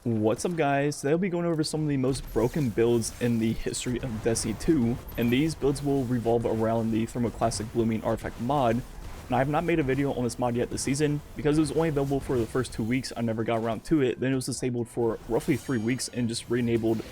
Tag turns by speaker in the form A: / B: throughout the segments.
A: What's up guys, today I'll be going over some of the most broken builds in the history of Destiny 2, and these builds will revolve around the Thermoclastic Blooming Artifact mod. And I have not made a video on this mod yet this season, because it was only available for the first 2 weeks. I never got around to it, then it was disabled for roughly 3 weeks and just re-enabled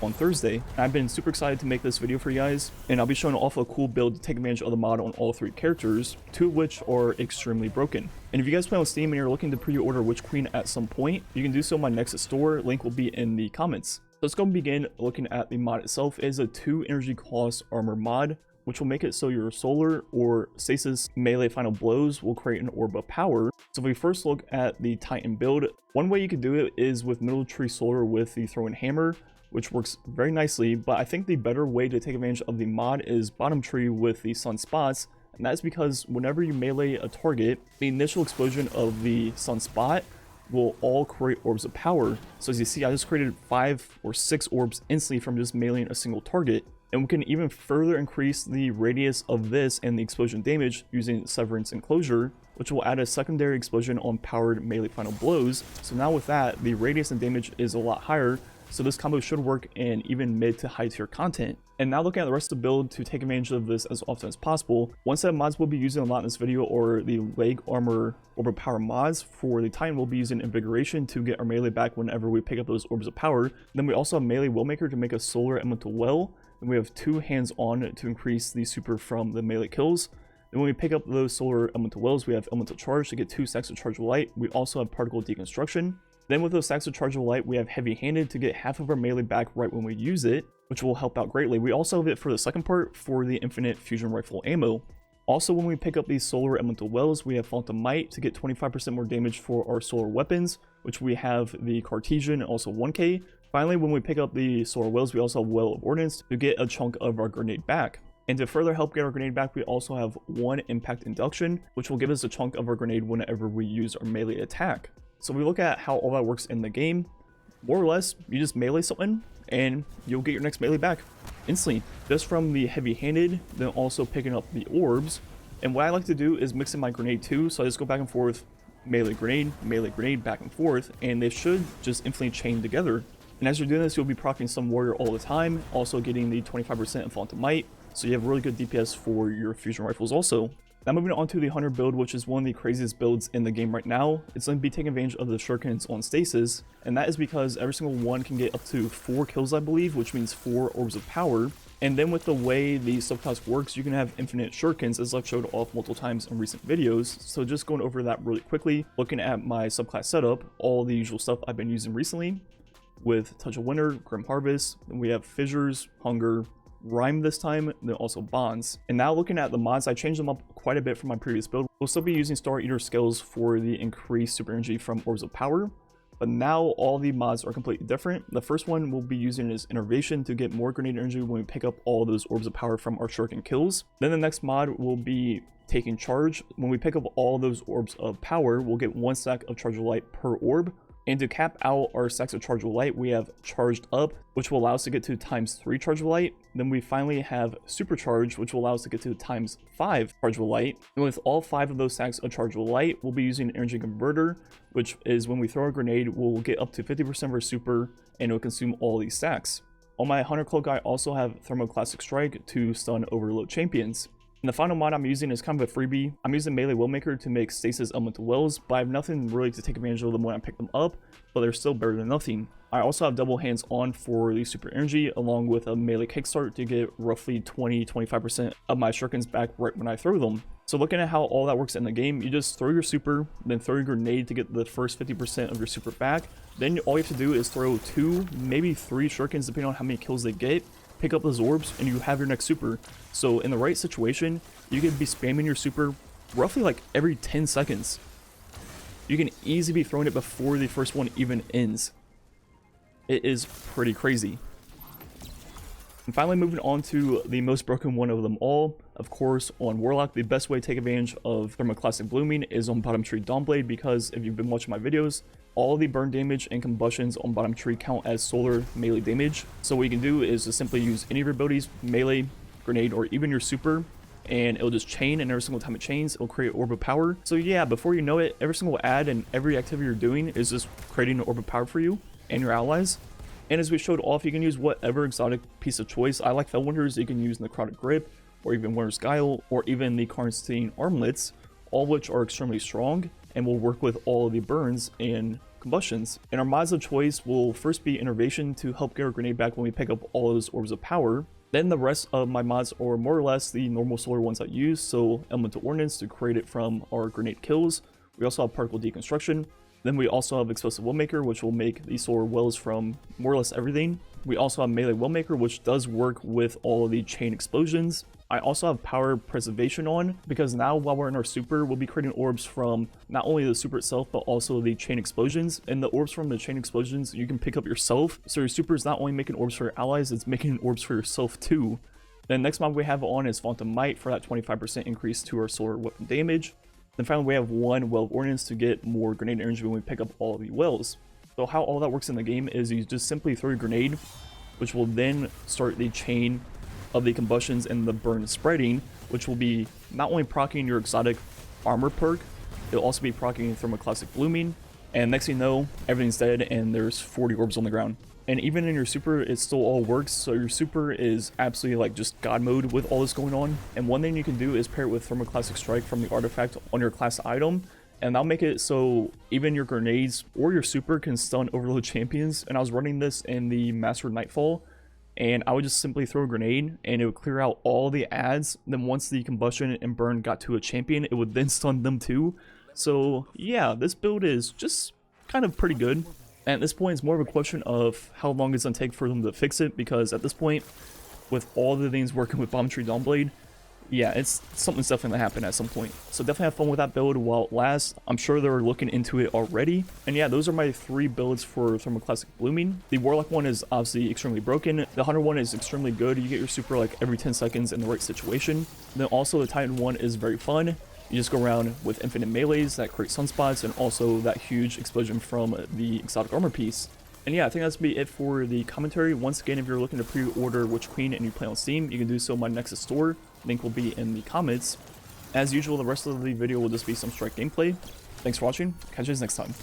A: on Thursday. And I've been super excited to make this video for you guys, and I'll be showing off a cool build to take advantage of the mod on all 3 characters, 2 of which are extremely broken. And if you guys play on Steam and you're looking to pre-order Witch Queen at some point, you can do so in my Nexus store, link will be in the comments. So let's go and begin looking at the mod itself. It is a 2 energy cost armor mod, which will make it so your solar or stasis melee final blows will create an orb of power. So if we first look at the Titan build, one way you could do it is with middle tree solar with the throw-in hammer, which works very nicely, but I think the better way to take advantage of the mod is bottom tree with the sun spots, and that's because whenever you melee a target, the initial explosion of the sun spot will all create orbs of power. So as you see, I just created 5 or 6 orbs instantly from just meleeing a single target, and we can even further increase the radius of this and the explosion damage using Severance Enclosure, which will add a secondary explosion on powered melee final blows. So now with that, the radius and damage is a lot higher, so this combo should work in even mid to high tier content. And now looking at the rest of the build to take advantage of this as often as possible, one set of mods we'll be using a lot in this video are the leg armor orb of power mods. For the Titan, we'll be using Invigoration to get our melee back whenever we pick up those orbs of power. Then we also have melee Willmaker to make a solar elemental well, and we have 2 hands on to increase the super from the melee kills. And when we pick up those solar elemental wells, we have elemental charge to get 2 stacks of chargeable light. We also have particle deconstruction. Then with those stacks of chargeable light, we have heavy-handed to get half of our melee back right when we use it, which will help out greatly. We also have it for the second part for the infinite fusion rifle ammo. Also, when we pick up these solar elemental wells, we have Phantom Might to get 25% more damage for our solar weapons, which we have the Cartesian and also 1k. Finally, when we pick up the solar wells, we also have Well of Ordnance to get a chunk of our grenade back. And to further help get our grenade back, we also have 1 impact induction, which will give us a chunk of our grenade whenever we use our melee attack. So we look at how all that works in the game. More or less, you just melee something and you'll get your next melee back instantly, just from the heavy-handed, then also picking up the orbs. And what I like to do is mix in my grenade too, so I just go back and forth, melee grenade, back and forth, and they should just infinitely chain together. And as you're doing this, you'll be proccing some warrior all the time, also getting the 25% in Phantom Might, so you have really good DPS for your fusion rifles also. Now moving on to the Hunter build, which is one of the craziest builds in the game right now. It's going to be taking advantage of the shurikens on Stasis, and that is because every single one can get up to 4 kills, I believe, which means 4 orbs of power. And then with the way the subclass works, you can have infinite shurikens, as I've showed off multiple times in recent videos. So just going over that really quickly, looking at my subclass setup, all the usual stuff I've been using recently, with Touch of Winter, Grim Harvest, then we have Fissures, Hunger, Rhyme this time, then also Bonds. And now looking at the mods, I changed them up quite a bit from my previous build. We'll still be using Star Eater skills for the increased super energy from Orbs of Power, but now all the mods are completely different. The first one we'll be using is Innervation to get more grenade energy when we pick up all those Orbs of Power from our shuriken kills. Then the next mod will be Taking Charge. When we pick up all those Orbs of Power, we'll get 1 stack of chargeable light per orb. And to cap out our stacks of chargeable light, we have Charged Up, which will allow us to get to ×3 chargeable light. Then we finally have Supercharge, which will allow us to get to ×5 chargeable light. And with all 5 of those stacks of chargeable light, we'll be using Energy Converter, which is when we throw a grenade, we'll get up to 50% of our super, and it'll consume all these stacks. On my Hunter Cloak, I also have Thermoclastic Strike to stun overload champions. And the final mod I'm using is kind of a freebie. I'm using Melee Willmaker to make Stasis Elemental Wells, but I have nothing really to take advantage of them when I pick them up, but they're still better than nothing. I also have double hands on for the super energy, along with a melee kickstart to get roughly 20-25% of my shurikens back right when I throw them. So looking at how all that works in the game, you just throw your super, then throw your grenade to get the first 50% of your super back. Then all you have to do is throw 2, maybe 3 shurikens depending on how many kills they get, pick up those orbs, and you have your next super. So in the right situation, you can be spamming your super roughly like every 10 seconds. You can easily be throwing it before the first one even ends. It is pretty crazy. And finally, moving on to the most broken one of them all, of course, on Warlock, the best way to take advantage of Thermoclastic Blooming is on Bottom Tree Dawnblade, because if you've been watching my videos, all the burn damage and combustions on Bottom Tree count as solar melee damage. So what you can do is just simply use any of your abilities, melee, grenade, or even your super, and it'll just chain, and every single time it chains, it'll create an orb of power. So yeah, before you know it, every single ad and every activity you're doing is just creating an orb of power for you and your allies. And as we showed off, you can use whatever exotic piece of choice. I like Felwinter's, you can use Necrotic Grip, or even Winter's Guile, or even the Karnstein Armlets, all of which are extremely strong and will work with all of the burns and combustions. And our mods of choice will first be Innervation to help get our grenade back when we pick up all those orbs of power. Then the rest of my mods are more or less the normal solar ones I use, so Elemental Ordnance to create it from our grenade kills. We also have Particle Deconstruction. Then we also have Explosive Wellmaker, which will make the solar wells from more or less everything. We also have Melee Wellmaker, which does work with all of the chain explosions. I also have Power Preservation on, because now while we're in our super, we'll be creating orbs from not only the super itself, but also the chain explosions. And the orbs from the chain explosions, you can pick up yourself. So your super is not only making orbs for your allies, it's making orbs for yourself too. Then next mod we have on is Phantom Might for that 25% increase to our solar weapon damage. Then finally we have one Well of Ordnance to get more grenade energy when we pick up all of the wells. So how all that works in the game is you just simply throw your grenade, which will then start the chain of the combustions and the burn spreading, which will be not only proccing your exotic armor perk, it'll also be proccing Thermoclastic Blooming, and next thing you know, everything's dead and there's 40 orbs on the ground. And even in your super, it still all works, so your super is absolutely like just god mode with all this going on. And one thing you can do is pair it with Thermoclastic Strike from the artifact on your class item, and that'll make it so even your grenades or your super can stun overload champions. And I was running this in the Master of Nightfall, and I would just simply throw a grenade and it would clear out all the ads. Then once the combustion and burn got to a champion, it would then stun them too. So yeah, this build is just kind of pretty good. And at this point, it's more of a question of how long it's going to take for them to fix it, because at this point, with all the things working with Bomb Tree Dawnblade, yeah, it's something's definitely going to happen at some point. So definitely have fun with that build while it lasts. I'm sure they're looking into it already. And yeah, those are my 3 builds for Thermoclastic Blooming. The Warlock one is obviously extremely broken. The Hunter one is extremely good. You get your super like every 10 seconds in the right situation. Then also the Titan one is very fun. You just go around with infinite melees that create sunspots, and also that huge explosion from the exotic armor piece. And yeah, I think that's be it for the commentary. Once again, if you're looking to pre-order Witch Queen and you play on Steam, you can do so in my Nexus store. Link will be in the comments. As usual, the rest of the video will just be some Strike gameplay. Thanks for watching. Catch you guys next time.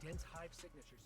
B: Dense hive signatures